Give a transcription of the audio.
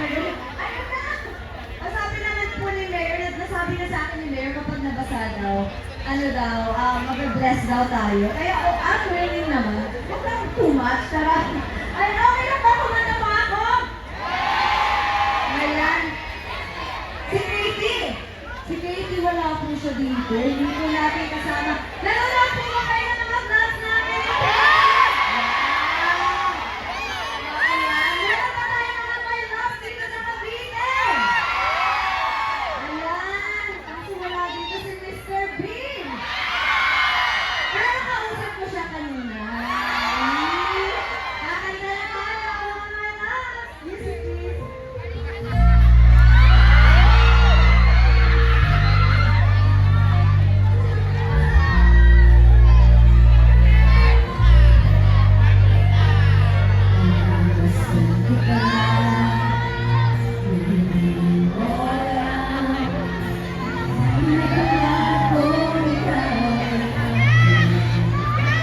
Ayun na! Sabi naman po ni Mayor, nasabi na sa akin ni Mayor kapag nabasa daw, ano daw, mag-bless daw tayo. Kaya I'm willing naman. Huwag lang too much, tara. Ay, okay lang ba? Kumanta pa ako? Ayan. Si Katie! Si Katie wala po siya dito. Hindi po natin kasama. Nanonood po